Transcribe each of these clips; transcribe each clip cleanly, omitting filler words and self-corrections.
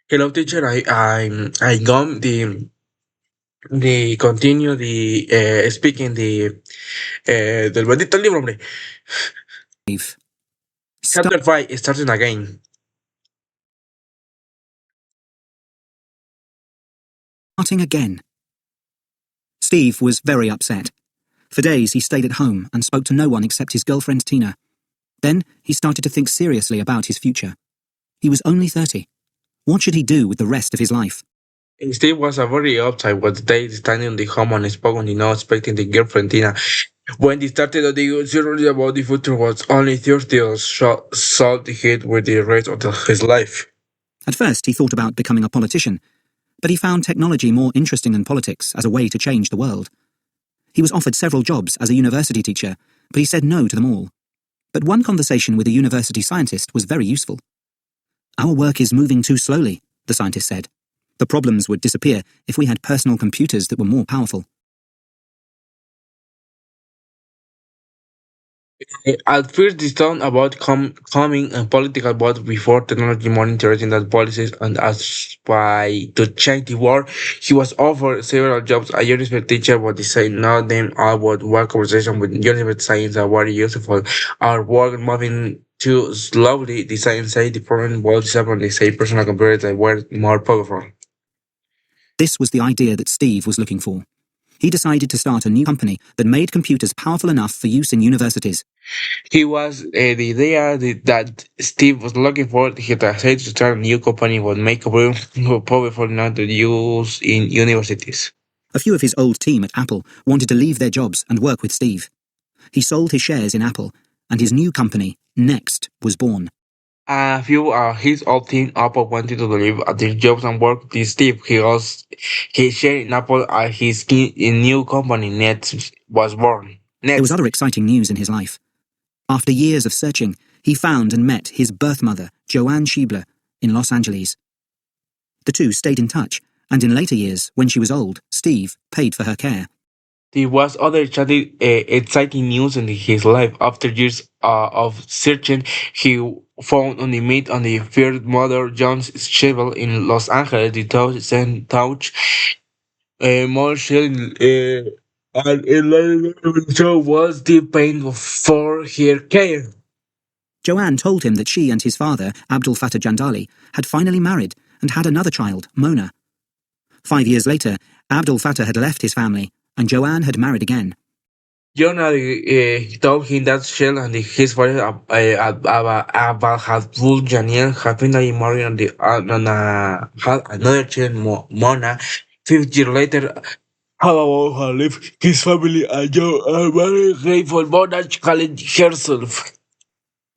Hello, teacher. I got the continue the speaking del bendito libro, hombre. Steve. Chapter 5 starting again. Starting again. Steve was very upset. For days he stayed at home and spoke to no one except his girlfriend Tina. Then he started to think seriously about his future. He was only 30. What should he do with the rest of his life? Steve was a very uptight one day standing in the home and spoke on the not expecting the girlfriend Tina. When they started on the journey about the future was only 30 years salt hit with the rest of his life. At first he thought about becoming a politician, but he found technology more interesting than politics as a way to change the world. He was offered several jobs as a university teacher, but he said no to them all. But one conversation with a university scientist was very useful. Our work is moving too slowly, the scientist said. The problems would disappear if we had personal computers that were more powerful. At first, this thought about coming and political, but before technology more interesting than policies and as by to change the world, he was offered several jobs. A university teacher, but decided not them all but one conversation with university science are very useful. Our work moving too slowly, the science say the problem was discovered. They say personal computers that were more powerful. This was the idea that Steve was looking for. He decided to start a new company that made computers powerful enough for use in universities. He was the idea that Steve was looking for. He decided to start a new company would make room more powerful enough to use in universities. A few of his old team at Apple wanted to leave their jobs and work with Steve. He sold his shares in Apple, and his new company, Next, was born. A few his old team Apple wanted to leave their jobs and work with Steve. He shared in Apple his new company Net was born. There was Next. other exciting news in his life. After years of searching, he found and met his birth mother, Joanne Schiebler, in Los Angeles. The two stayed in touch, and in later years, when she was old, Steve paid for her care. There was other exciting news in his life. After years of searching, he found on the meat on the third mother John's shovel in Los Angeles. The touch more and in show was the pain for her care. Joanne told him that she and his father, Abdul Fattah Jandali, had finally married and had another child, Mona. 5 years later, Abdul Fattah had left his family, and Joanne had married again. John told him that Shell and his father about had told Janiel had finally married had another child, Mona. 5 years later, how about her left his family and John are very grateful Mona challenged herself.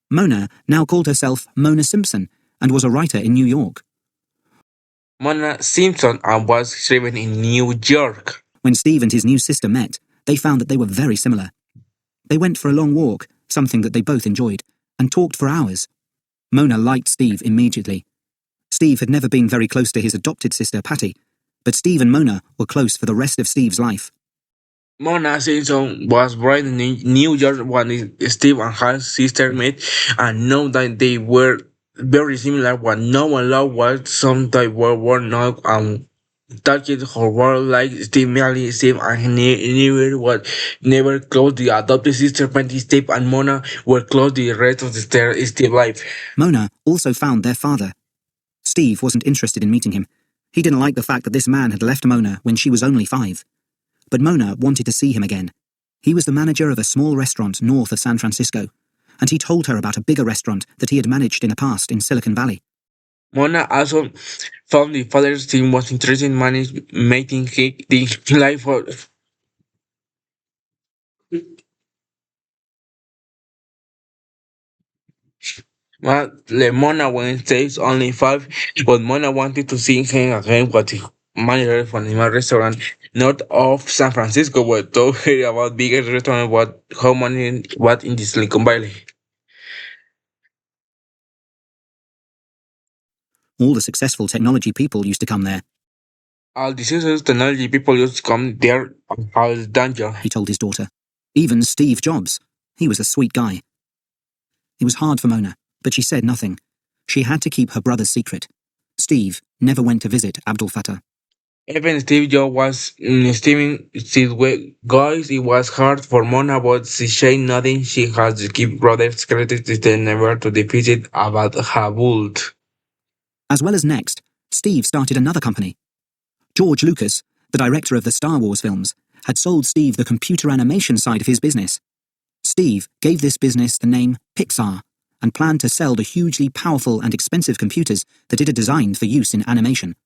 Mona now called herself Mona Simpson and was a writer in New York. Mona Simpson was living in New York. When Steve and his new sister met, they found that they were very similar. They went for a long walk, something that they both enjoyed, and talked for hours. Mona liked Steve immediately. Steve had never been very close to his adopted sister, Patty, but Steve and Mona were close for the rest of Steve's life. Mona Simpson was born in New York when Steve and his sister met, and know that they were very similar. What no one loved was some they were not touched her world like Steve merely Steve and never was never close. The adopted sister Patty, Steve and Mona were close the rest of the Steve life. Mona also found their father. Steve wasn't interested in meeting him. He didn't like the fact that this man had left Mona when she was only 5. But Mona wanted to see him again. He was the manager of a small restaurant north of San Francisco, and he told her about a bigger restaurant that he had managed in the past in Silicon Valley. Mona also found the father's team was interested in making the life for well, Mona when stays only 5, but Mona wanted to see him again with the manager from the restaurant north of San Francisco, but told her about biggest restaurant how many what in the Silicon Valley. All the successful technology people used to come there, All the successful technology people used to come there as danger. he told his daughter. Even Steve Jobs. He was a sweet guy. It was hard for Mona, but she said nothing. She had to keep her brother's secret. Steve never went to visit Abdul Fattah. Even Steve Jobs was Steven his way. Guys, it was hard for Mona, but she said nothing. She has to keep brothers credit to never to defeat it about Habult. As well as Next, Steve started another company. George Lucas, the director of the Star Wars films, had sold Steve the computer animation side of his business. Steve gave this business the name Pixar and planned to sell the hugely powerful and expensive computers that it had designed for use in animation.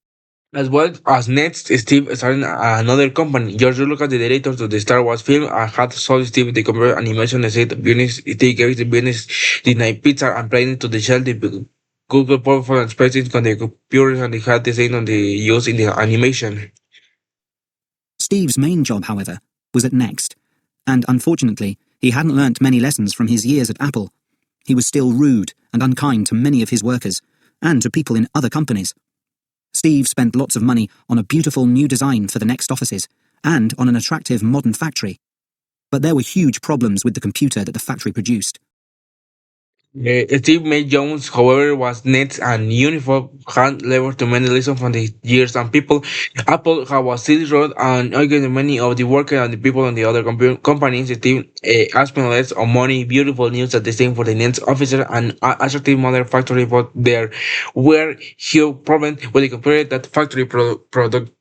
As well as next, Steve started another company. George Lucas, the director of the Star Wars film, had sold Steve the computer animation set business. They gave the business the night pizza and planning to the sell the Google powerful and spreadsheets on the computers and they had the same on the use in the animation. Steve's main job, however, was at Next, and unfortunately, he hadn't learnt many lessons from his years at Apple. He was still rude and unkind to many of his workers, and to people in other companies. Steve spent lots of money on a beautiful new design for the Next offices, and on an attractive modern factory. But there were huge problems with the computer that the factory produced. Steve May Jones, however, was net and uniform hand level to many lessons from the years and people. Apple was still road and again many of the workers and the people on the other companies. Steve spent less on money, beautiful news at the same for the next officer and attractive mother factory, but there were huge problems with the computer that factory products.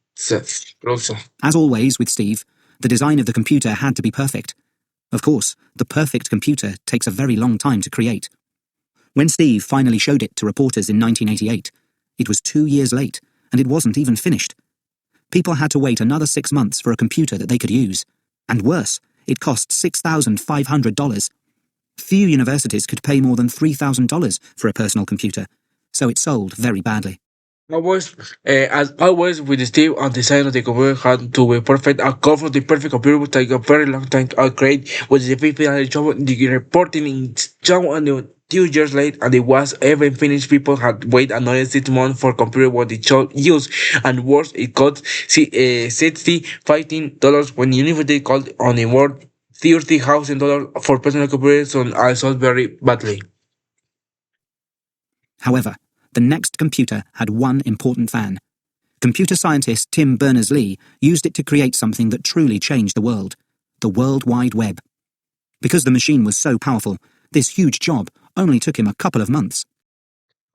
As always with Steve, the design of the computer had to be perfect. Of course, the perfect computer takes a very long time to create. When Steve finally showed it to reporters in 1988, it was 2 years late, and it wasn't even finished. People had to wait another 6 months for a computer that they could use. And worse, it cost $6,500. Few universities could pay more than $3,000 for a personal computer, so it sold very badly. Always, as always, with Steve on the design of the computer had to be perfect. A code for the perfect computer would take a very long time to upgrade. With the people and the job, the reporting in some and 2 years late, and it was even finished. People had wait another 6 months for computer what they should use, and worse, it cost $60 when university called on the word $30,000 for personal computers, and I sold very badly. However, the Next computer had one important fan. Computer scientist Tim Berners-Lee used it to create something that truly changed the world: the World Wide Web. Because the machine was so powerful, this huge job only took him a couple of months.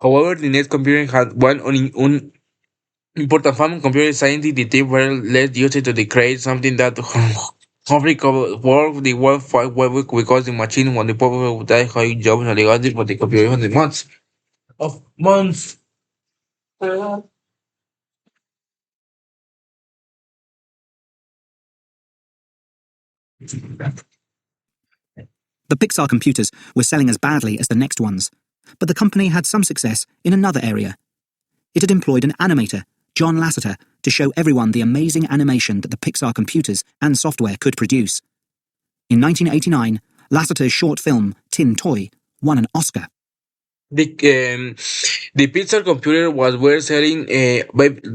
However, the net computer had one important family computer science the team were less used to create something that hopefully could work the World Wide Web because the machine when the people would die how jobs and the gadgets for the computer in the months. The Pixar computers were selling as badly as the Next ones, but the company had some success in another area. It had employed an animator, John Lasseter, to show everyone the amazing animation that the Pixar computers and software could produce. In 1989, Lasseter's short film, Tin Toy, won an Oscar. The the Pixar computer was were selling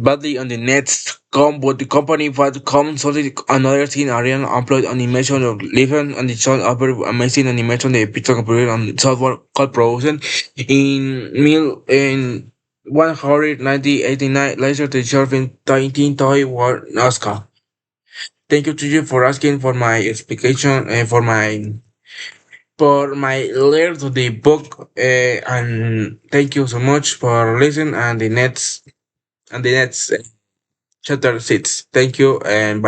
badly on the net.com, but the company was consulted another thing area employed animation of living and the show other amazing animation the Pixar computer and software called production in 189 later the short film 19 toy won Oscar. Thank you to you for asking for my explication and for my learn to the book and thank you so much for listening and the next chapter 6. Thank you and bye.